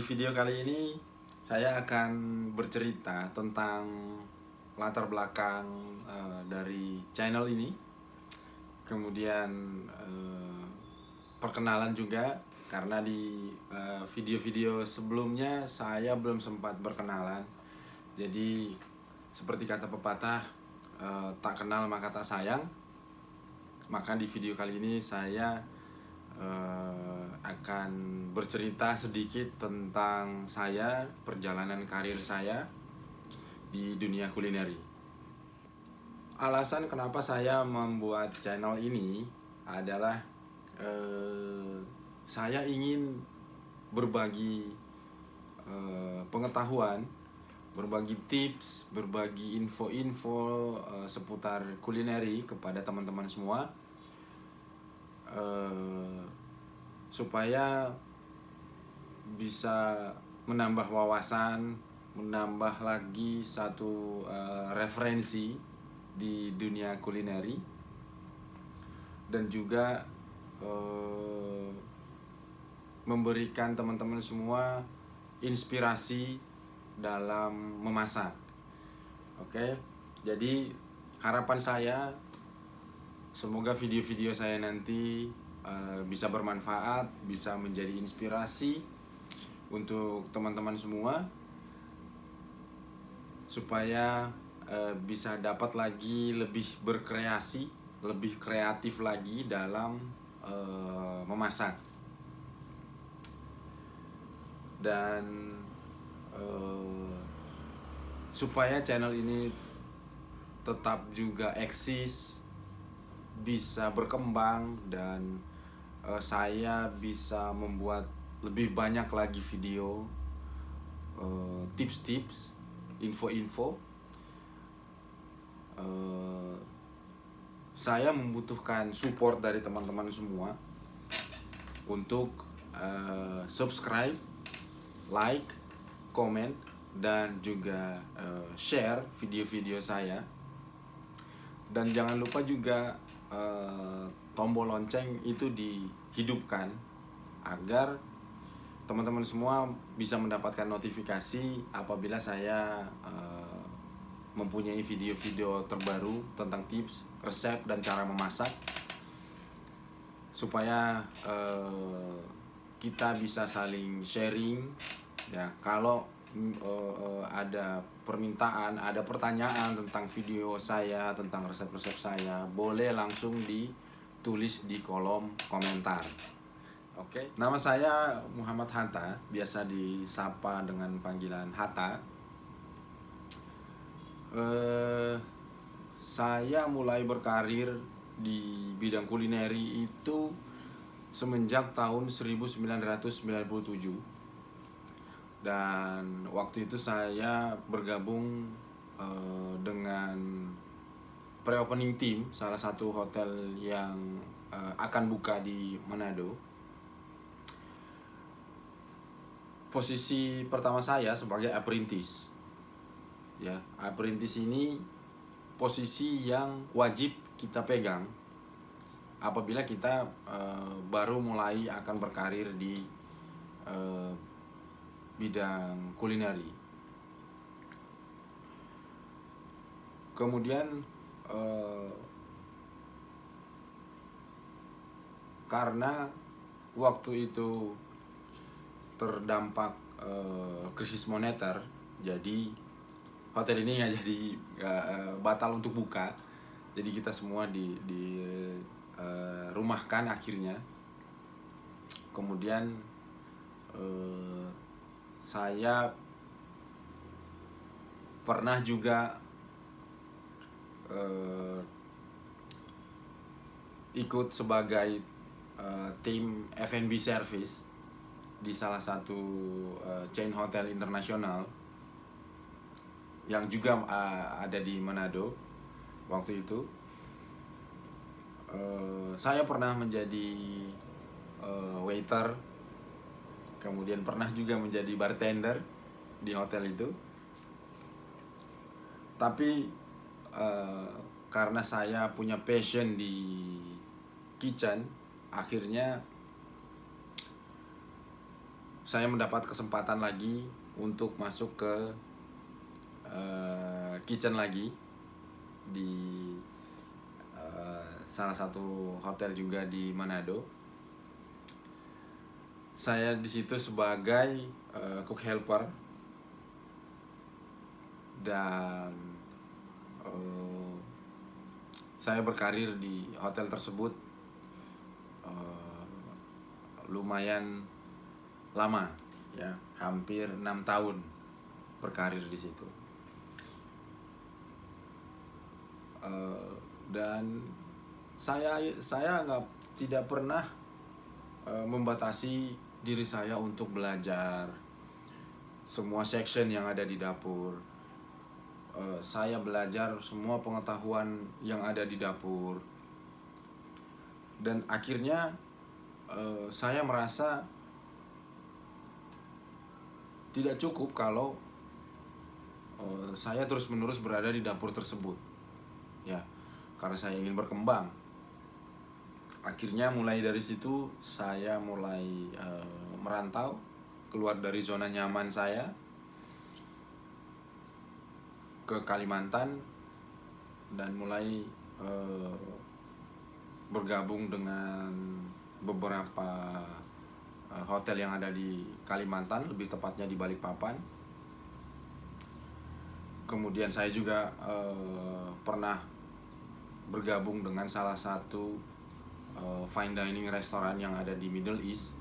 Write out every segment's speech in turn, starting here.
video kali ini saya akan bercerita tentang latar belakang dari channel ini. Kemudian perkenalan juga, karena di video-video sebelumnya saya belum sempat berkenalan. Jadi seperti kata pepatah, tak kenal maka tak sayang. Maka di video kali ini saya akan bercerita sedikit tentang saya, perjalanan karir saya di dunia kulineri. Alasan kenapa saya membuat channel ini adalah saya ingin berbagi pengetahuan, berbagi tips, berbagi info-info seputar kulineri kepada teman-teman semua, supaya bisa menambah wawasan, menambah lagi satu referensi di dunia kulineri, dan juga memberikan teman-teman semua inspirasi dalam memasak. Oke, jadi harapan saya semoga video-video saya nanti bisa bermanfaat, bisa menjadi inspirasi untuk teman-teman semua, supaya bisa dapat lagi lebih berkreasi, lebih kreatif lagi dalam memasak. Dan supaya channel ini tetap juga eksis, bisa berkembang, dan saya bisa membuat lebih banyak lagi video, tips-tips, info-info. Saya membutuhkan support dari teman-teman semua untuk subscribe, like, comment, dan juga share video-video saya. Dan jangan lupa juga tombol lonceng itu dihidupkan agar teman-teman semua bisa mendapatkan notifikasi apabila saya mempunyai video-video terbaru tentang tips, resep, dan cara memasak, supaya kita bisa saling sharing ya. Kalau ada permintaan, ada pertanyaan tentang video saya, tentang resep-resep saya, boleh langsung ditulis di kolom komentar. Oke, nama saya Muhammad Hatta, biasa disapa dengan panggilan Hatta. Saya mulai berkarir di bidang kulineri itu semenjak tahun 1997. Dan waktu itu saya bergabung dengan pre-opening team salah satu hotel yang akan buka di Manado. Posisi pertama saya sebagai apprentice. Ya, apprentice ini posisi yang wajib kita pegang apabila kita baru mulai akan berkarir di bidang kulineri. Kemudian karena waktu itu terdampak krisis moneter, jadi hotel ini nggak jadi batal untuk buka. Jadi kita semua di rumahkan akhirnya. Kemudian saya pernah juga ikut sebagai tim F&B service di salah satu chain hotel internasional yang juga ada di Manado waktu itu. Saya pernah menjadi waiter, kemudian pernah juga menjadi bartender di hotel itu. Tapi karena saya punya passion di kitchen, akhirnya saya mendapat kesempatan lagi untuk masuk ke kitchen lagi di salah satu hotel juga di Manado. Saya di situ sebagai cook helper, dan saya berkarir di hotel tersebut lumayan lama, ya, hampir 6 tahun berkarir di situ. Dan saya tidak pernah membatasi diri saya untuk belajar semua section yang ada di dapur. Saya belajar semua pengetahuan yang ada di dapur, dan akhirnya saya merasa tidak cukup kalau saya terus-menerus berada di dapur tersebut, ya, karena saya ingin berkembang. Akhirnya mulai dari situ saya mulai merantau, keluar dari zona nyaman saya ke Kalimantan, dan mulai bergabung dengan beberapa hotel yang ada di Kalimantan, lebih tepatnya di Balikpapan. Kemudian saya juga pernah bergabung dengan salah satu fine dining restoran yang ada di Middle East.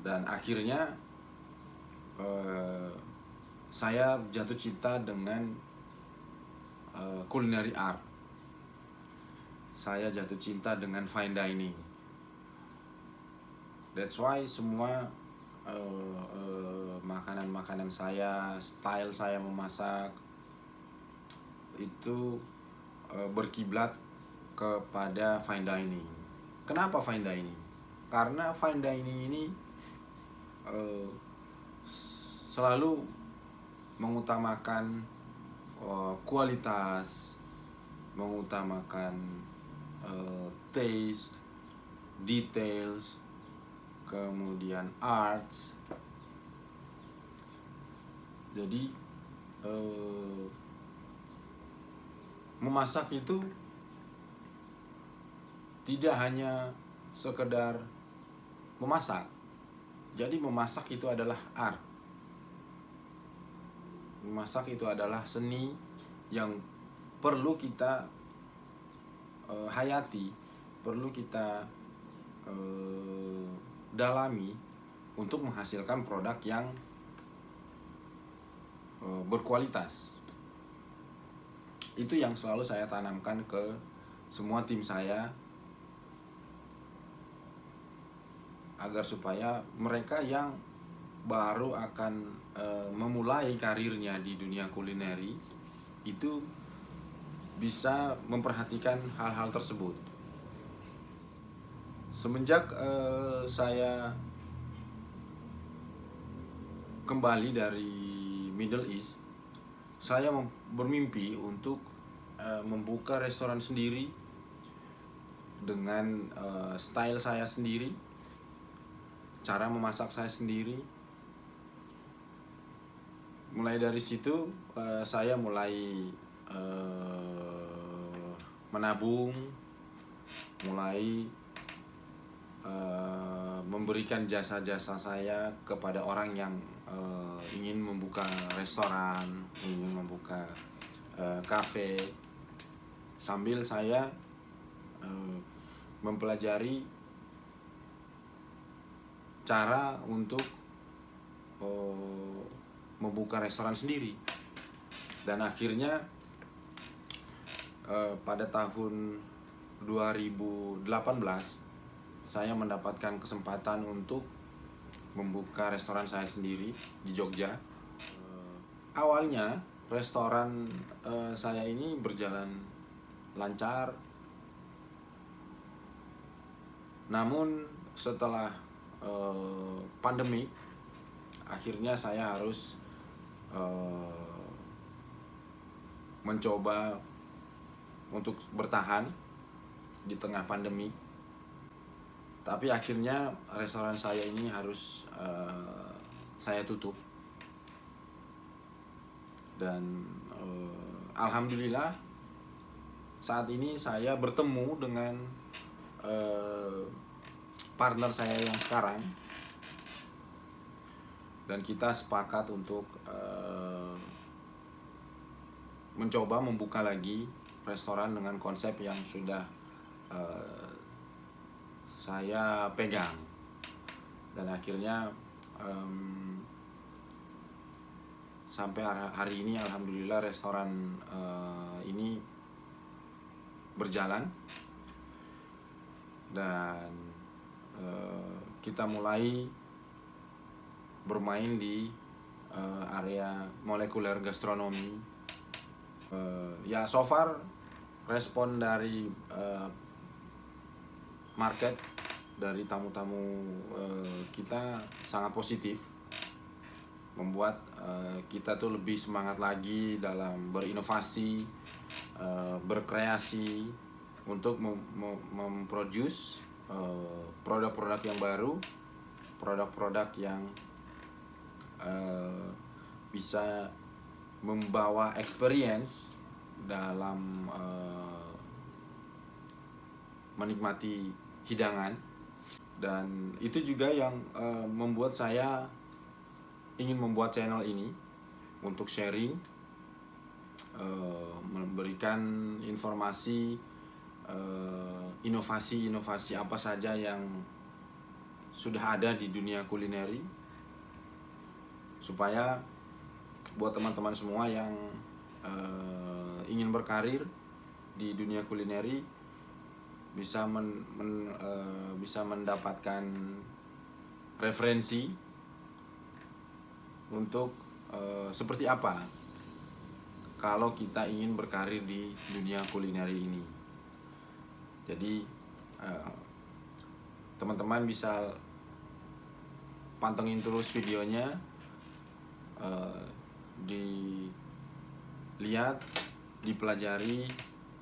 Dan akhirnya saya jatuh cinta dengan culinary art. Saya jatuh cinta dengan fine dining. That's why semua makanan-makanan saya, style saya memasak itu berkiblat kepada fine dining. Kenapa fine dining? Karena fine dining ini selalu mengutamakan kualitas, mengutamakan taste, details, kemudian arts. Jadi memasak itu tidak hanya sekedar memasak. Jadi memasak itu adalah art. Memasak itu adalah seni yang perlu kita hayati, perlu kita dalami untuk menghasilkan produk yang berkualitas. Itu yang selalu saya tanamkan ke semua tim saya, agar supaya mereka yang baru akan memulai karirnya di dunia kulineri itu bisa memperhatikan hal-hal tersebut. Semenjak saya kembali dari Middle East, saya bermimpi untuk membuka restoran sendiri dengan style saya sendiri, cara memasak saya sendiri. Mulai dari situ saya mulai menabung, mulai memberikan jasa-jasa saya kepada orang yang ingin membuka restoran, ingin membuka kafe, sambil saya mempelajari cara untuk membuka restoran sendiri. Dan akhirnya pada tahun 2018 saya mendapatkan kesempatan untuk membuka restoran saya sendiri di Jogja. Awalnya restoran saya ini berjalan lancar, namun setelah pandemi, akhirnya saya harus mencoba untuk bertahan di tengah pandemi. Tapi akhirnya restoran saya ini harus saya tutup. Dan alhamdulillah saat ini saya bertemu dengan partner saya yang sekarang, dan kita sepakat untuk mencoba membuka lagi restoran dengan konsep yang sudah saya pegang. Dan akhirnya sampai hari ini alhamdulillah restoran ini berjalan, dan kita mulai bermain di area molekuler gastronomi. Ya so far respon dari market, dari tamu-tamu kita sangat positif, membuat kita tuh lebih semangat lagi dalam berinovasi, berkreasi untuk memproduce produk-produk yang baru, produk-produk yang bisa membawa experience dalam menikmati hidangan. Dan itu juga yang membuat saya ingin membuat channel ini untuk sharing, memberikan informasi, inovasi-inovasi apa saja yang sudah ada di dunia kulineri, supaya buat teman-teman semua yang ingin berkarir di dunia kulineri bisa bisa mendapatkan referensi untuk seperti apa kalau kita ingin berkarir di dunia kulineri ini. Jadi teman-teman bisa pantengin terus videonya, dilihat, dipelajari,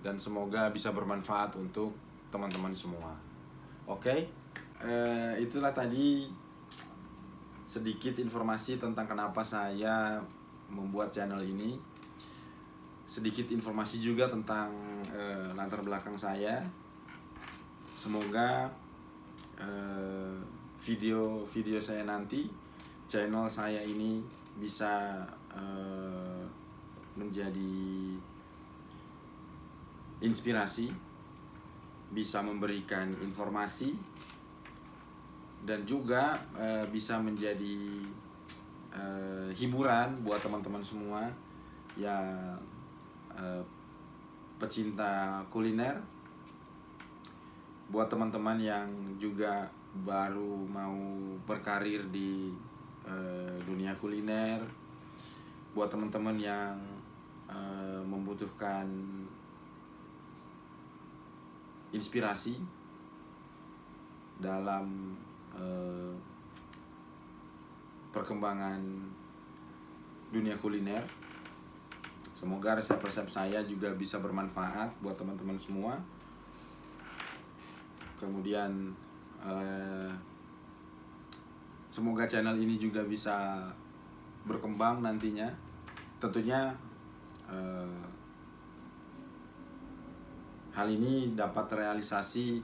dan semoga bisa bermanfaat untuk teman-teman semua. Oke, itulah tadi sedikit informasi tentang kenapa saya membuat channel ini. Sedikit informasi juga tentang latar belakang saya. Semoga video saya nanti, channel saya ini bisa menjadi inspirasi, bisa memberikan informasi, dan juga bisa menjadi hiburan buat teman-teman semua yang pecinta kuliner, buat teman-teman yang juga baru mau berkarir di dunia kuliner, buat teman-teman yang membutuhkan inspirasi dalam perkembangan dunia kuliner. Semoga resep-resep saya juga bisa bermanfaat buat teman-teman semua. Kemudian semoga channel ini juga bisa berkembang nantinya. Tentunya hal ini dapat terrealisasi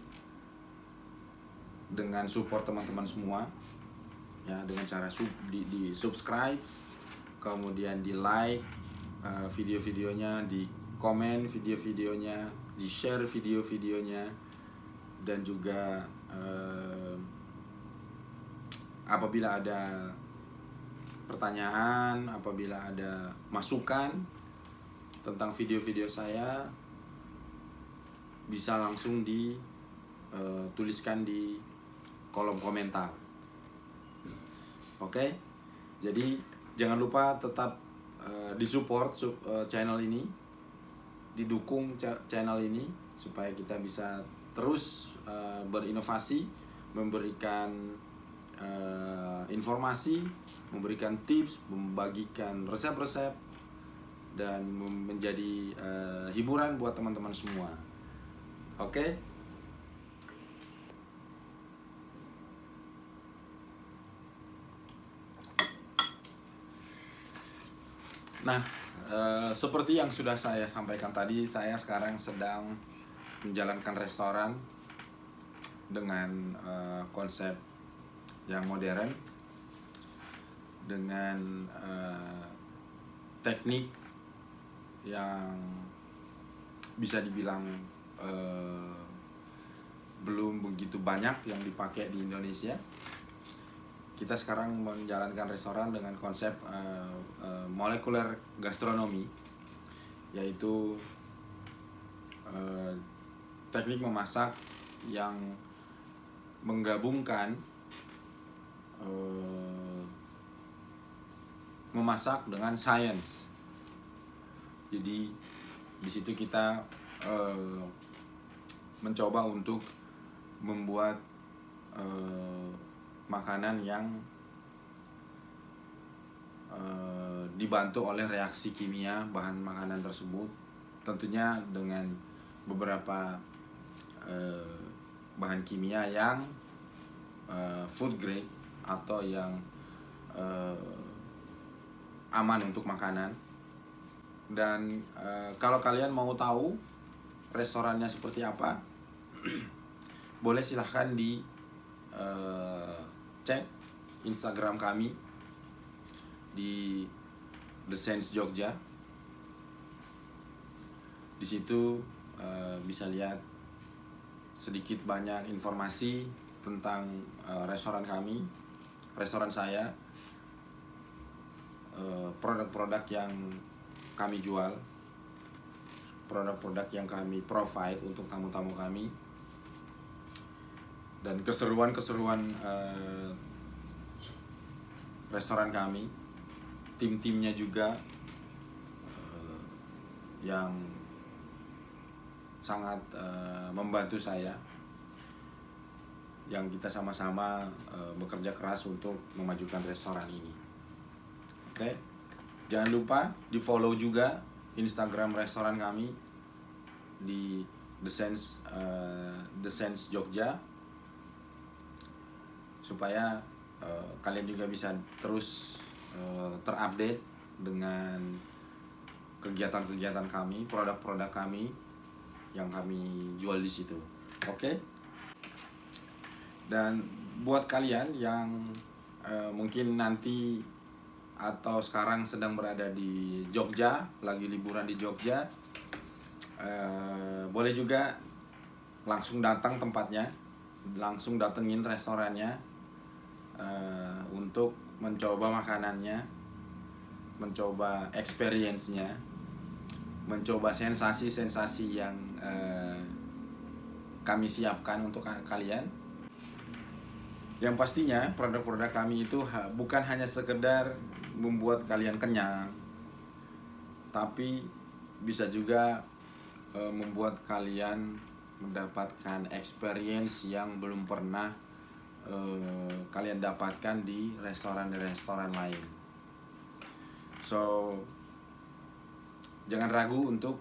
dengan support teman-teman semua, ya, dengan cara di subscribe, kemudian di like video-videonya, di komen video-videonya, di share video-videonya, dan juga apabila ada pertanyaan, apabila ada masukan tentang video-video saya, bisa langsung dituliskan di kolom komentar. Oke, jadi jangan lupa tetap disupport channel ini, didukung channel ini supaya kita bisa terus berinovasi, memberikan informasi, memberikan tips, membagikan resep-resep, dan menjadi hiburan buat teman-teman semua. Oke. Nah, seperti yang sudah saya sampaikan tadi, saya sekarang sedang menjalankan restoran dengan konsep yang modern, dengan teknik yang bisa dibilang belum begitu banyak yang dipakai di Indonesia. Kita sekarang menjalankan restoran dengan konsep molekuler gastronomi, yaitu teknik memasak yang menggabungkan memasak dengan sains. Jadi di situ kita mencoba untuk membuat makanan yang dibantu oleh reaksi kimia bahan makanan tersebut, tentunya dengan beberapa bahan kimia yang food grade atau yang aman untuk makanan. Dan kalau kalian mau tahu restorannya seperti apa, boleh silahkan di cek Instagram kami di The Sense Jogja. Di situ bisa lihat sedikit banyak informasi tentang restoran kami, restoran saya, produk-produk yang kami jual, produk-produk yang kami provide untuk tamu-tamu kami, dan keseruan-keseruan restoran kami, tim-timnya juga yang sangat membantu saya, yang kita sama-sama bekerja keras untuk memajukan restoran ini. Oke, jangan lupa di follow juga Instagram restoran kami di The Sense Jogja, supaya kalian juga bisa terus terupdate dengan kegiatan-kegiatan kami, produk-produk kami yang kami jual di situ. Oke? Dan buat kalian yang mungkin nanti atau sekarang sedang berada di Jogja, lagi liburan di Jogja, boleh juga langsung datang tempatnya, langsung datengin restorannya untuk mencoba makanannya, mencoba experience-nya, mencoba sensasi-sensasi yang kami siapkan untuk kalian. Yang pastinya produk-produk kami itu bukan hanya sekedar membuat kalian kenyang, tapi bisa juga membuat kalian mendapatkan experience yang belum pernah kalian dapatkan di restoran lain. So, jangan ragu untuk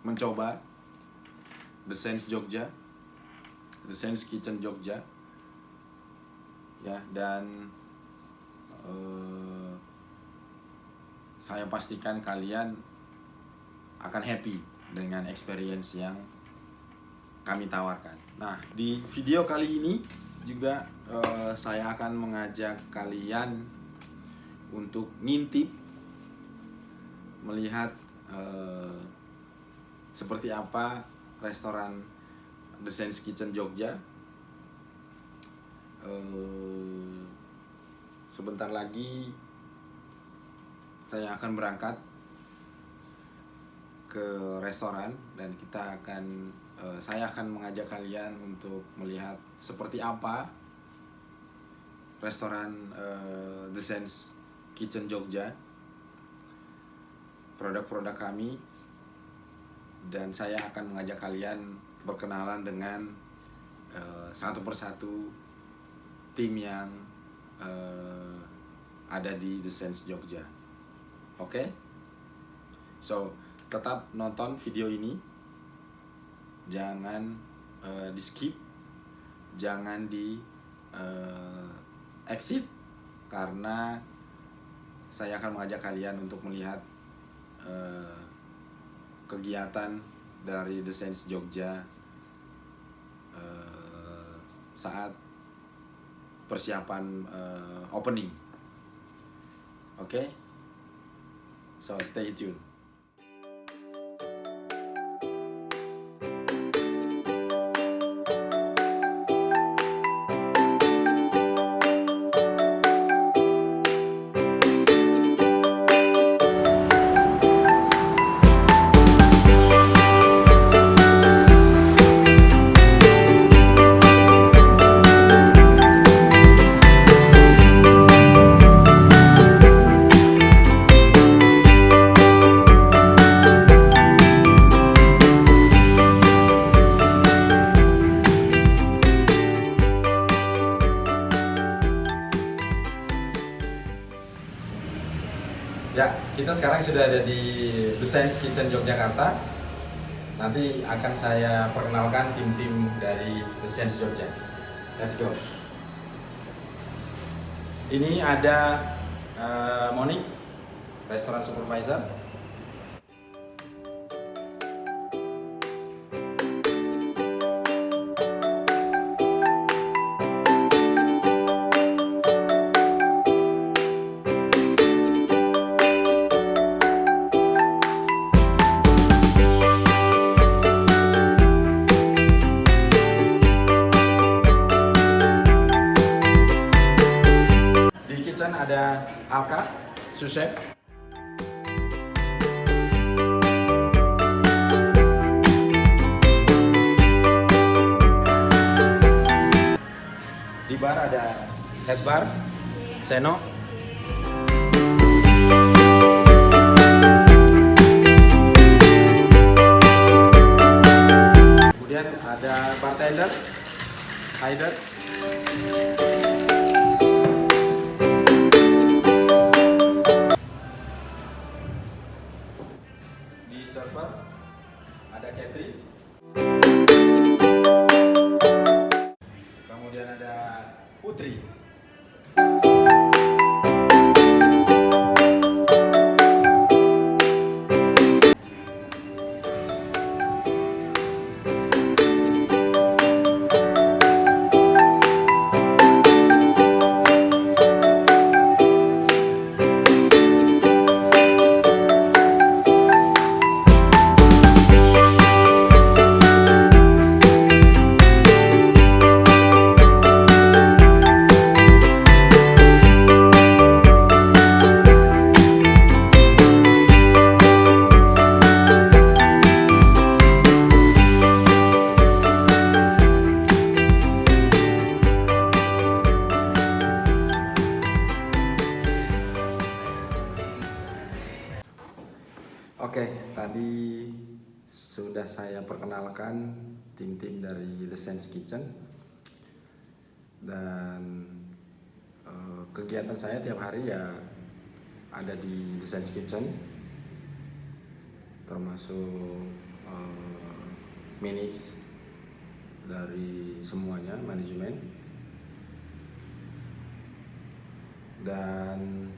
mencoba The Sense Jogja, The Sense Kitchen Jogja, ya. Dan saya pastikan kalian akan happy dengan experience yang kami tawarkan. Nah, di video kali ini juga saya akan mengajak kalian untuk ngintip, melihat seperti apa restoran The Sense Kitchen Jogja. Sebentar lagi saya akan berangkat ke restoran dan saya akan mengajak kalian untuk melihat seperti apa restoran The Sense Kitchen Jogja, produk-produk kami, dan saya akan mengajak kalian berkenalan dengan satu persatu tim yang ada di The Sense Jogja. Oke? So, tetap nonton video ini, jangan di skip, jangan di exit, karena saya akan mengajak kalian untuk melihat kegiatan dari The Sense Jogja saat persiapan opening. Oke? So stay tuned. Ya, kita sekarang sudah ada di The Sense Kitchen Yogyakarta. Nanti akan saya perkenalkan tim-tim dari The Sense Jogja. Let's go. Ini ada Monique, restoran supervisor. Ada Alka, sous chef. Di bar ada head bar, Seno. Kemudian ada bartender, Haider. Server, ada Catherine, kemudian ada Putri. Oke, tadi sudah saya perkenalkan tim-tim dari The Sense Kitchen. Dan kegiatan saya tiap hari ya ada di The Sense Kitchen, termasuk manage dari semuanya, manajemen. Dan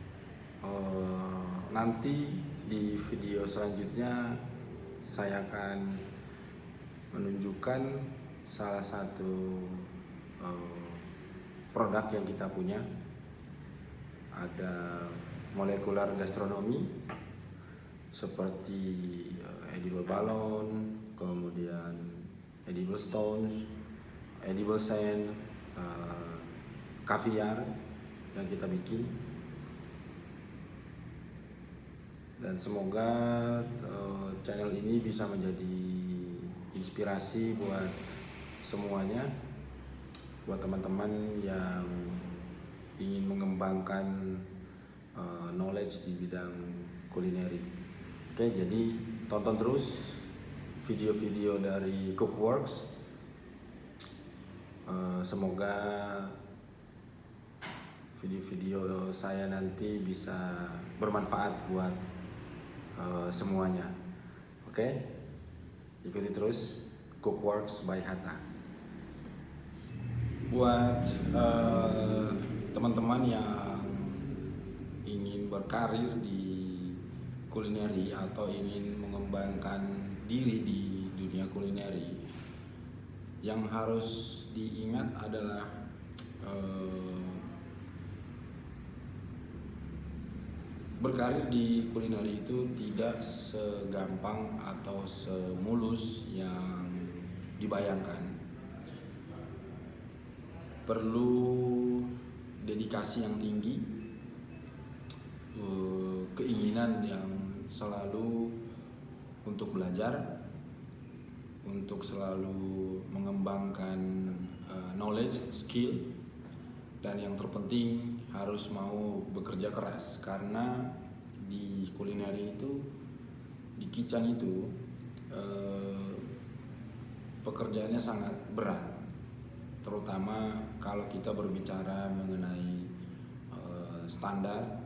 nanti di video selanjutnya saya akan menunjukkan salah satu produk yang kita punya. Ada molekular gastronomi seperti edible balloon, kemudian edible stones, edible sand, caviar yang kita bikin. Dan semoga channel ini bisa menjadi inspirasi buat semuanya, buat teman-teman yang ingin mengembangkan knowledge di bidang kulineri. Oke, jadi tonton terus video-video dari Cookworks. Semoga video-video saya nanti bisa bermanfaat buat semuanya. Oke, ikuti terus Cookworks by Hatta. Buat teman-teman yang ingin berkarir di kulineri atau ingin mengembangkan diri di dunia kulineri, yang harus diingat adalah berkarir di kulineri itu tidak segampang atau semulus yang dibayangkan. Perlu dedikasi yang tinggi, keinginan yang selalu untuk belajar, untuk selalu mengembangkan knowledge, skill, dan yang terpenting harus mau bekerja keras, karena di kulineri itu, di kitchen itu pekerjaannya sangat berat, terutama kalau kita berbicara mengenai standar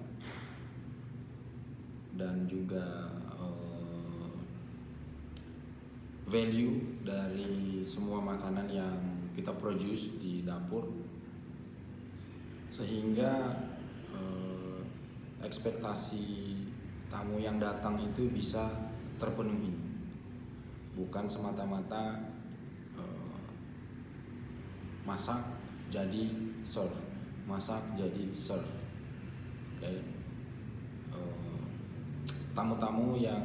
dan juga value dari semua makanan yang kita produce di dapur, sehingga ekspektasi tamu yang datang itu bisa terpenuhi, bukan semata-mata masak jadi serve, masak jadi serve. Oke. Tamu-tamu yang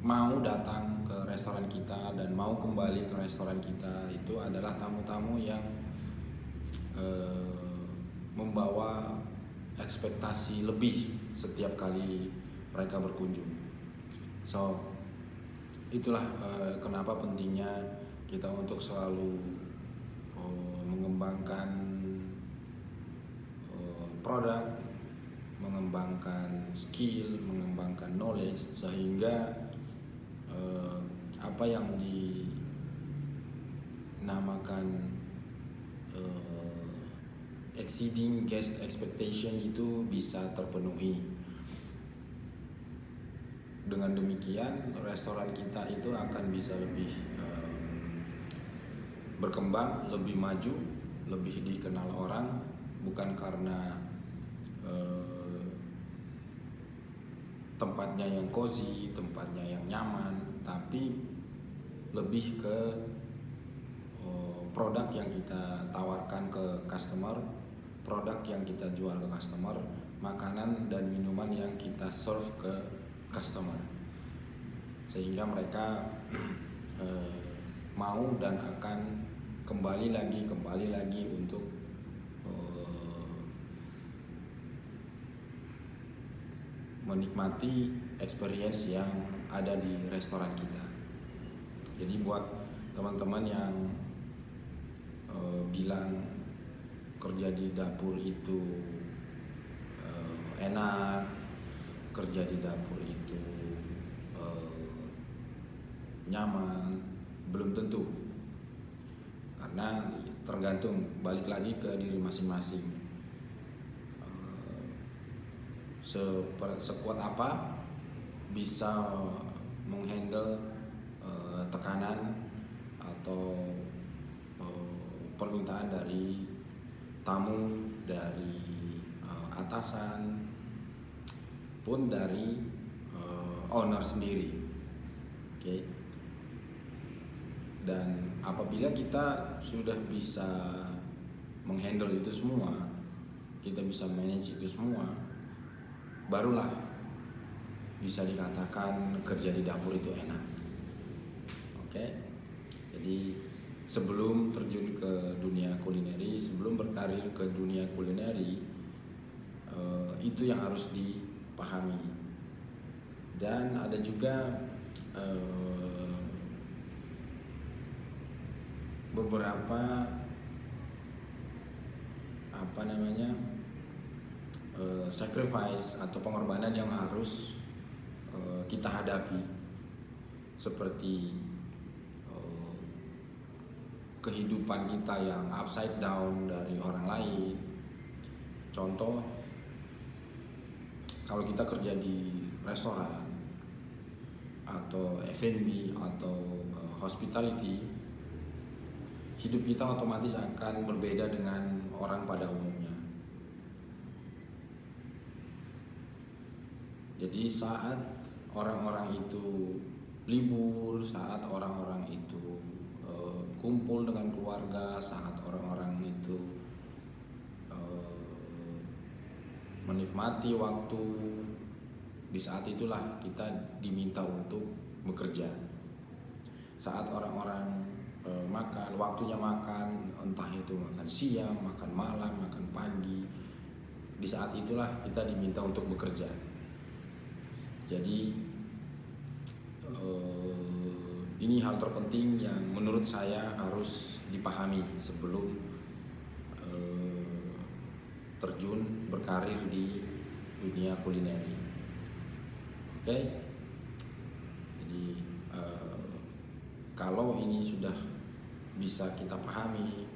mau datang ke restoran kita dan mau kembali ke restoran kita itu adalah tamu-tamu yang membawa ekspektasi lebih setiap kali mereka berkunjung. So itulah kenapa pentingnya kita untuk selalu mengembangkan produk, mengembangkan skill, mengembangkan knowledge, sehingga apa yang dinamakan exceeding guest expectation itu bisa terpenuhi. Dengan demikian restoran kita itu akan bisa lebih berkembang, lebih maju, lebih dikenal orang, bukan karena tempatnya yang cozy, tempatnya yang nyaman, tapi lebih ke produk yang kita tawarkan ke customer, produk yang kita jual ke customer, makanan dan minuman yang kita serve ke customer, sehingga mereka mau dan akan kembali lagi untuk menikmati experience yang ada di restoran kita. Jadi buat teman-teman yang bilang kerja di dapur itu enak, kerja di dapur itu nyaman, belum tentu, karena tergantung, balik lagi ke diri masing-masing. Sekuat apa bisa menghandle tekanan atau permintaan dari tamu, dari atasan, pun dari owner sendiri. Oke. Dan apabila kita sudah bisa menghandle itu semua, kita bisa manage itu semua, barulah bisa dikatakan kerja di dapur itu enak. Oke. Jadi sebelum terjun ke dunia kulineri, sebelum berkarir ke dunia kulineri, itu yang harus dipahami. Dan ada juga beberapa sacrifice atau pengorbanan yang harus kita hadapi, seperti kehidupan kita yang upside down dari orang lain. Contoh, kalau kita kerja di restoran atau F&B atau hospitality, hidup kita otomatis akan berbeda dengan orang pada umumnya. Jadi saat orang-orang itu libur, saat orang-orang itu kumpul dengan keluarga, saat orang-orang itu menikmati waktu, di saat itulah kita diminta untuk bekerja. Saat orang-orang makan, waktunya makan, entah itu makan siang, makan malam, makan pagi, di saat itulah kita diminta untuk bekerja. Jadi ini hal terpenting yang menurut saya harus dipahami sebelum terjun berkarir di dunia kulineri. Oke? Jadi kalau ini sudah bisa kita pahami,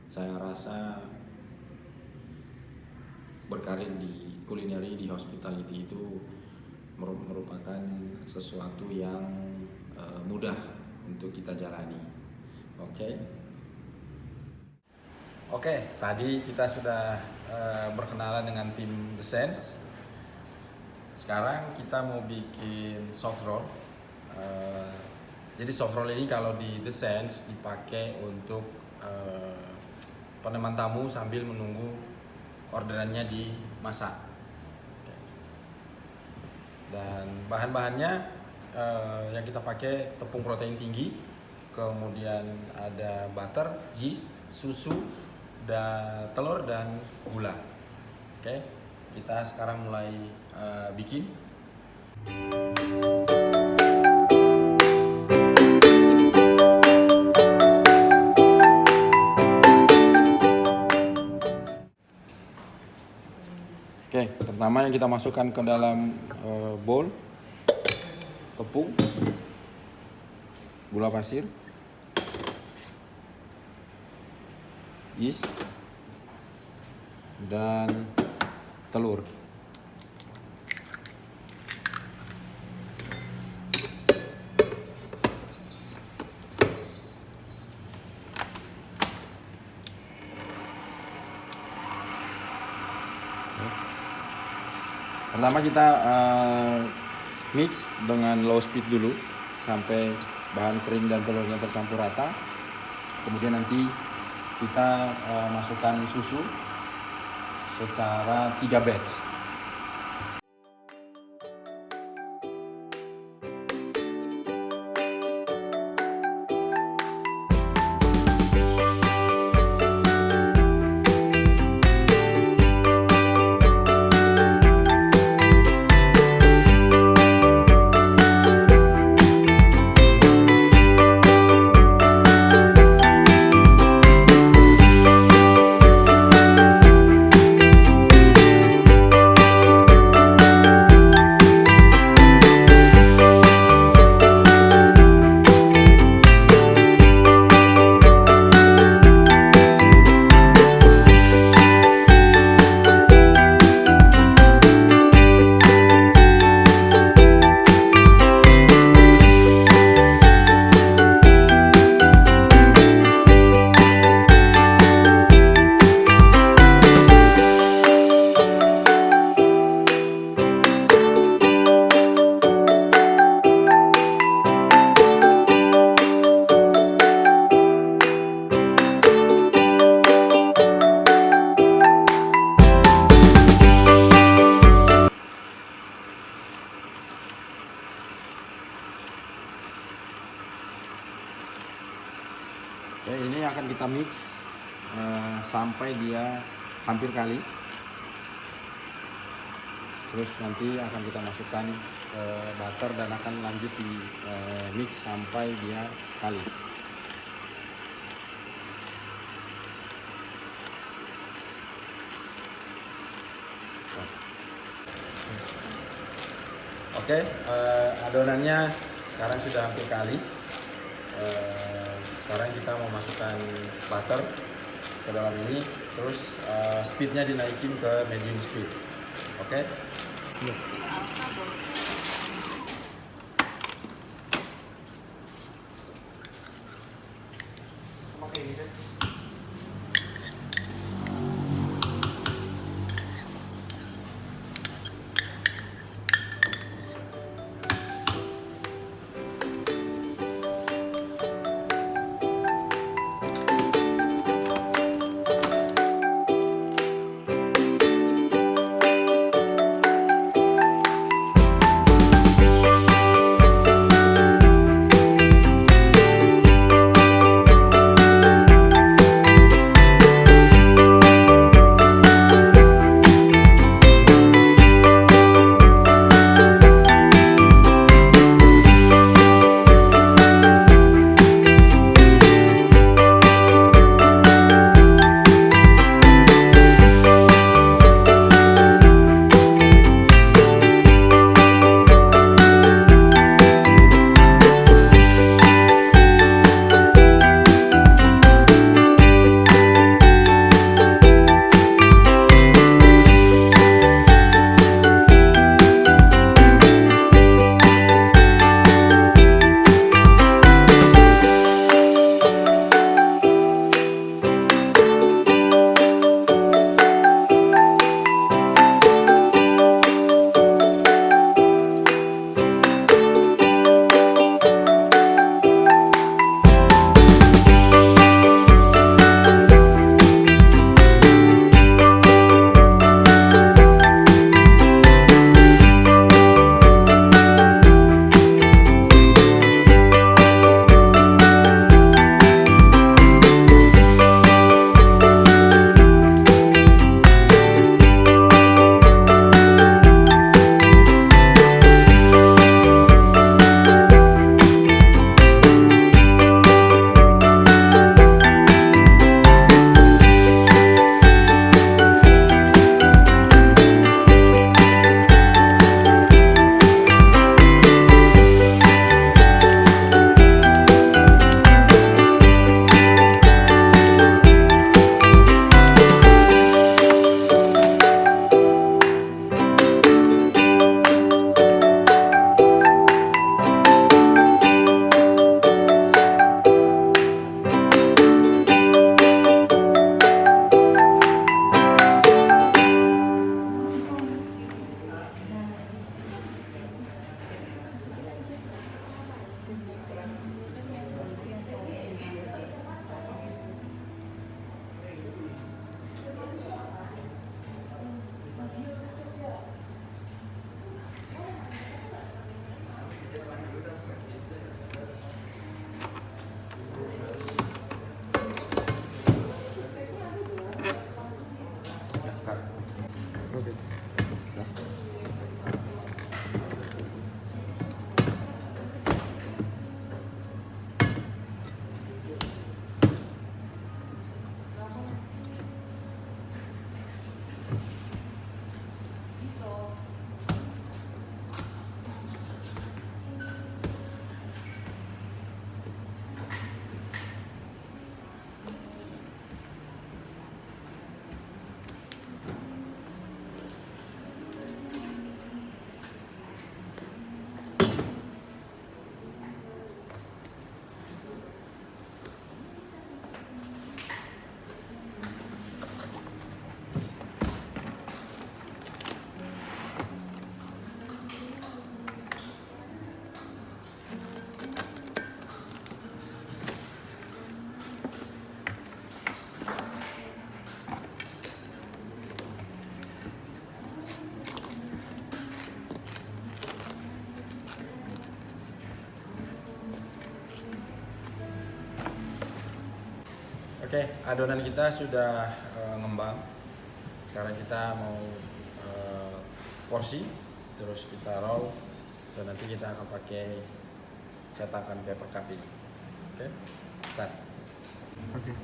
saya rasa berkarir di kulineri, di hospitality itu merupakan sesuatu yang mudah untuk kita jalani. Oke, tadi kita sudah berkenalan dengan tim The Sense. Sekarang kita mau bikin soft roll. Jadi soft roll ini kalau di The Sense dipakai untuk peneman tamu sambil menunggu orderannya dimasak. Dan bahan-bahannya yang kita pakai tepung protein tinggi, kemudian ada butter, yeast, susu, dan telur dan gula. Oke, kita sekarang mulai bikin. Oke, pertama yang kita masukkan ke dalam bowl, tepung, gula pasir, yeast, dan telur. Pertama kita mix dengan low speed dulu sampai bahan krim dan telurnya tercampur rata. Kemudian nanti kita masukkan susu secara 3 batch. Oke, ini akan kita mix sampai dia hampir kalis. Terus nanti akan kita masukkan butter dan akan lanjut di mix sampai dia kalis. Oke, adonannya sekarang sudah hampir kalis. Sekarang kita mau masukkan butter ke dalam ini, terus speednya dinaikin ke medium speed. Oke? Oke, adonan kita sudah ngembang. Sekarang kita mau porsi, terus kita roll, dan nanti kita akan pakai cetakan paper cup ini. Oke, start. Oke.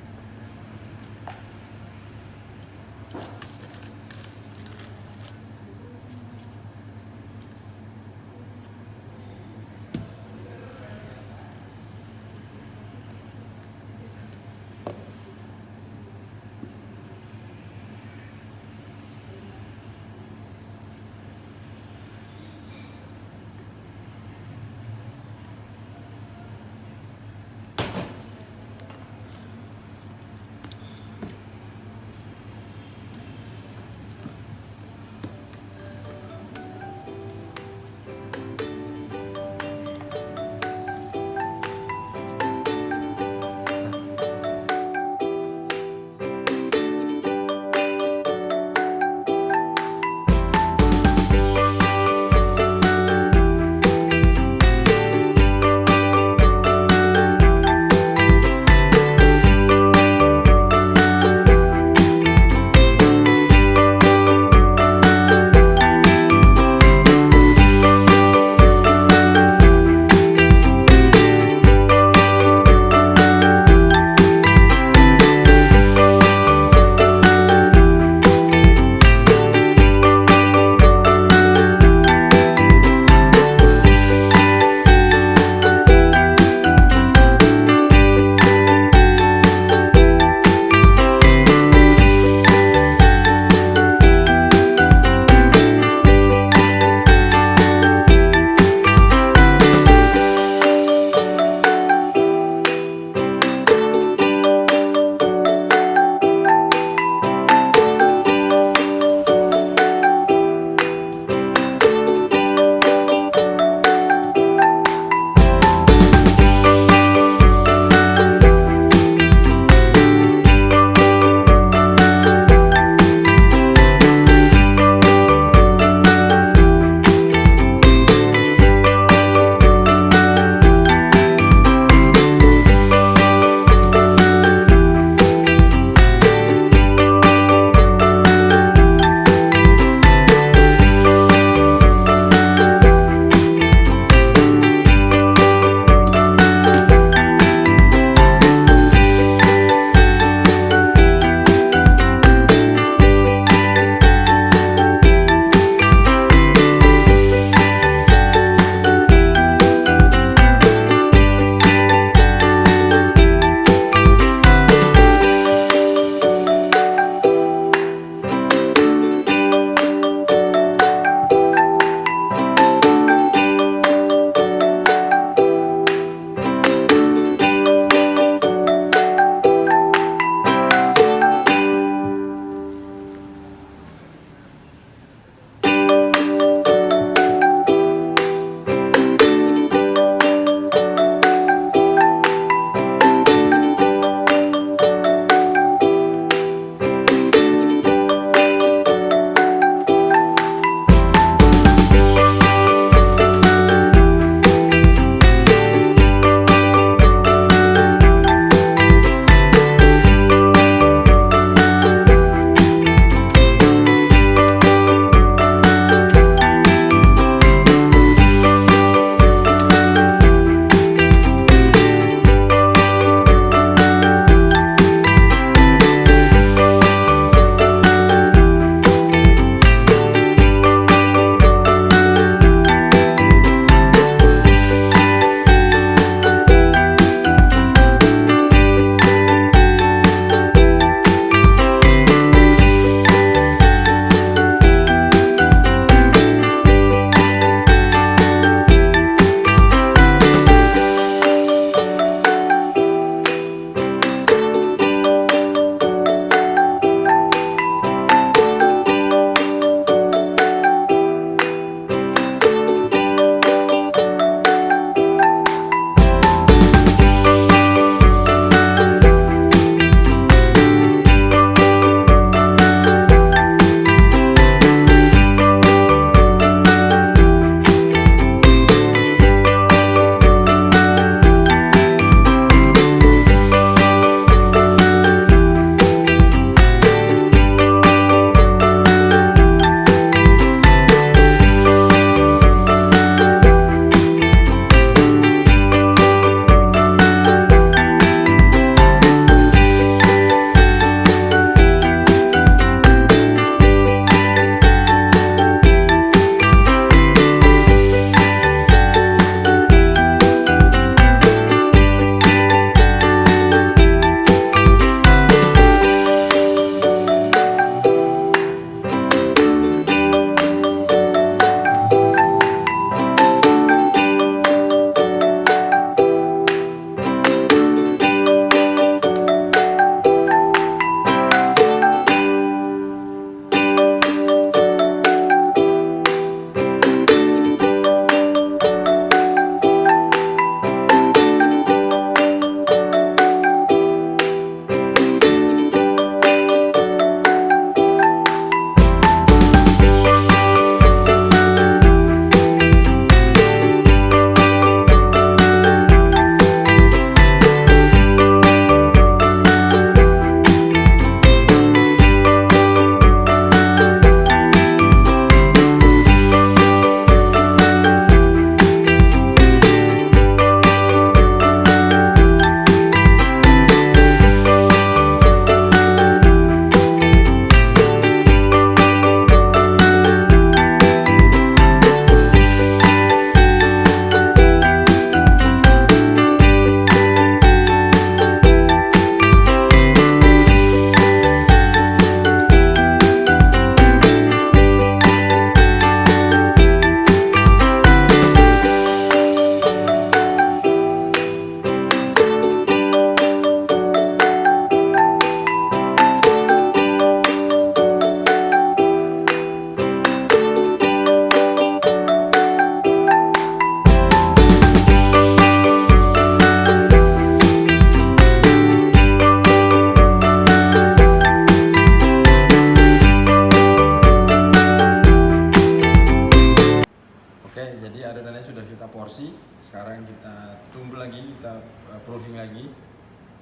evaluasi. Sekarang kita tunggu lagi, kita proofing lagi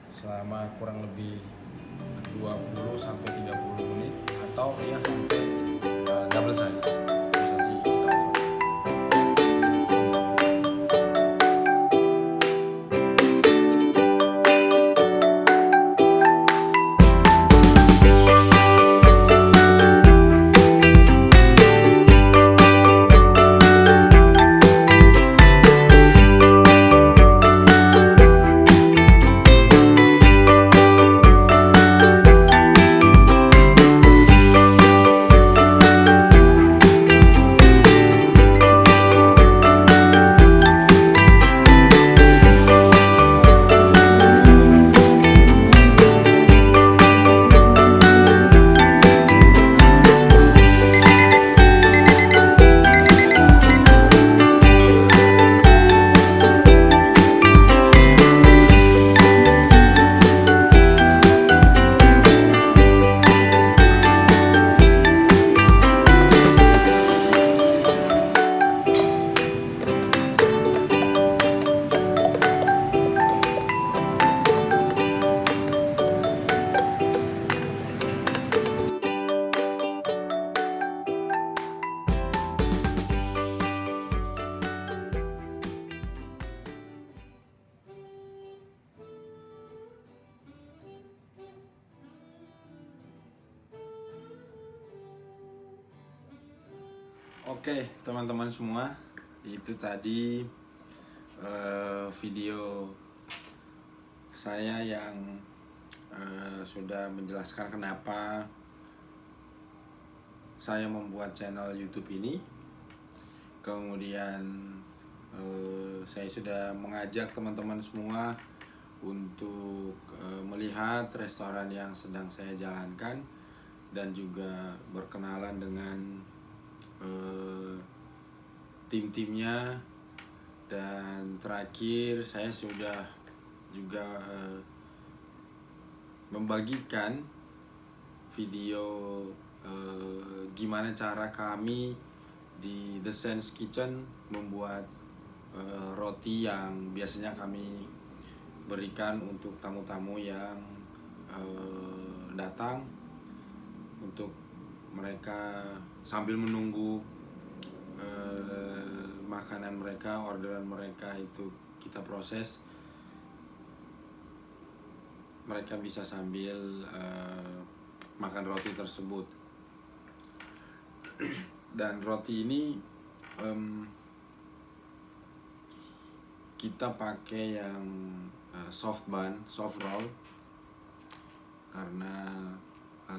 selama kurang lebih 20 sampai 30 menit atau ya sampai double size. Terus nanti kita over. Oke, teman-teman semua, itu tadi video saya yang sudah menjelaskan kenapa saya membuat channel YouTube ini. Kemudian saya sudah mengajak teman-teman semua untuk melihat restoran yang sedang saya jalankan dan juga berkenalan dengan tim-timnya. Dan terakhir saya sudah juga membagikan video gimana cara kami di The Sense Kitchen membuat roti yang biasanya kami berikan untuk tamu-tamu yang datang, untuk mereka sambil menunggu makanan mereka, orderan mereka itu kita proses, mereka bisa sambil makan roti tersebut. Dan roti ini kita pakai yang soft bun, soft roll, karena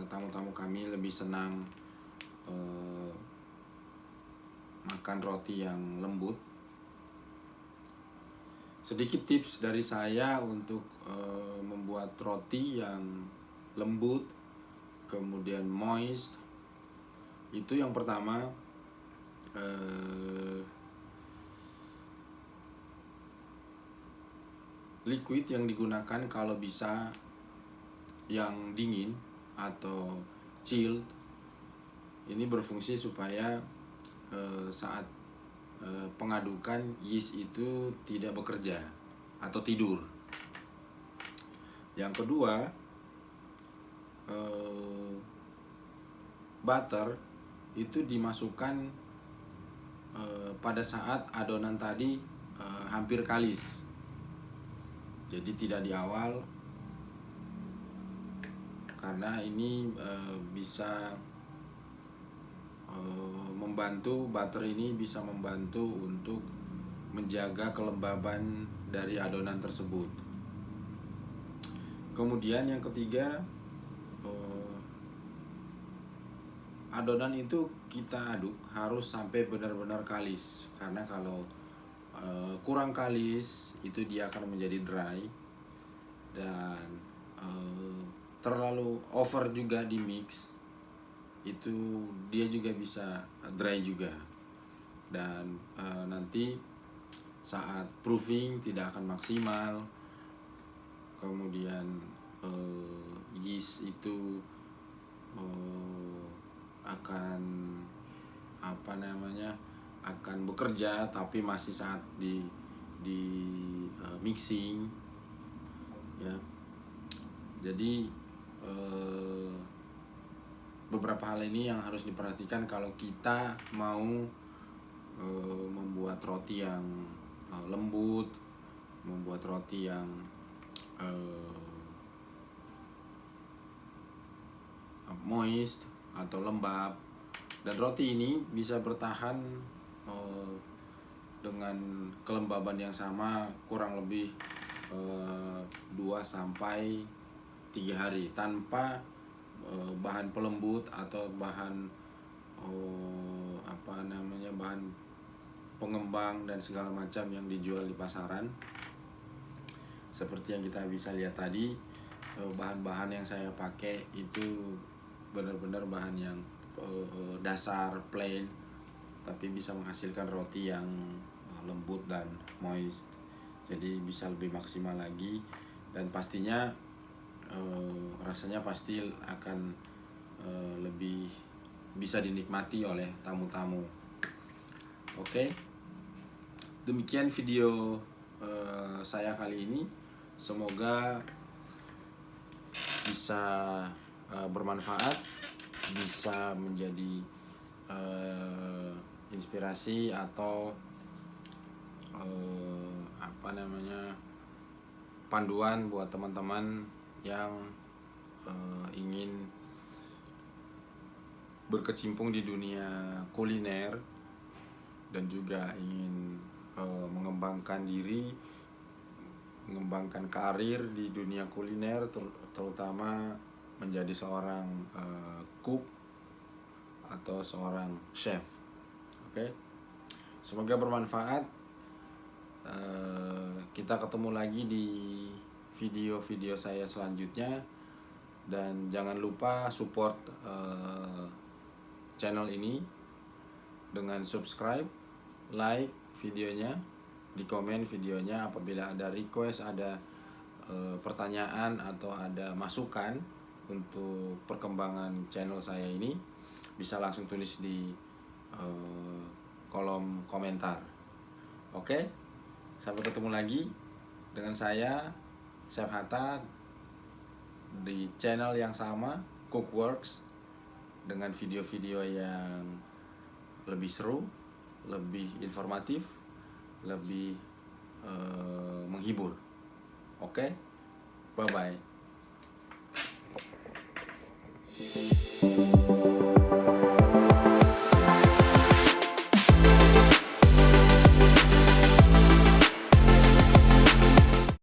tamu-tamu kami lebih senang makan roti yang lembut. Sedikit tips dari saya untuk membuat roti yang lembut kemudian moist. Itu yang pertama, liquid yang digunakan kalau bisa yang dingin atau chilled. Ini berfungsi supaya saat pengadukan yeast itu tidak bekerja atau tidur. Yang kedua, butter itu dimasukkan pada saat adonan tadi hampir kalis. Jadi tidak di awal, karena ini bisa membantu, butter ini bisa membantu untuk menjaga kelembaban dari adonan tersebut. Kemudian yang ketiga, adonan itu kita aduk harus sampai benar-benar kalis, karena kalau kurang kalis itu dia akan menjadi dry, dan terlalu over juga di mix itu dia juga bisa dry juga, dan nanti saat proofing tidak akan maksimal. Kemudian yeast itu akan akan bekerja tapi masih saat di mixing ya. Jadi beberapa hal ini yang harus diperhatikan kalau kita mau membuat roti yang lembut, membuat roti yang moist atau lembab. Dan roti ini bisa bertahan dengan kelembaban yang sama kurang lebih 2-3 hari tanpa bahan pelembut atau bahan bahan pengembang dan segala macam yang dijual di pasaran. Seperti yang kita bisa lihat tadi, bahan-bahan yang saya pakai itu benar-benar bahan yang dasar, plain, tapi bisa menghasilkan roti yang lembut dan moist. Jadi bisa lebih maksimal lagi, dan pastinya rasanya pasti akan lebih bisa dinikmati oleh tamu-tamu. Oke, demikian video saya kali ini. Semoga bisa bermanfaat, bisa menjadi inspirasi atau panduan buat teman-teman yang ingin berkecimpung di dunia kuliner dan juga ingin mengembangkan diri, mengembangkan karir di dunia kuliner, terutama menjadi seorang cook atau seorang chef. Oke, semoga bermanfaat. Kita ketemu lagi di video-video saya selanjutnya, dan jangan lupa support channel ini dengan subscribe, like videonya, di komen videonya. Apabila ada request, ada pertanyaan atau ada masukan untuk perkembangan channel saya ini, bisa langsung tulis di kolom komentar. Oke, sampai ketemu lagi dengan saya, Chef Hatta, di channel yang sama, Cookworks, dengan video-video yang lebih seru, lebih informatif, lebih menghibur. Oke, bye-bye.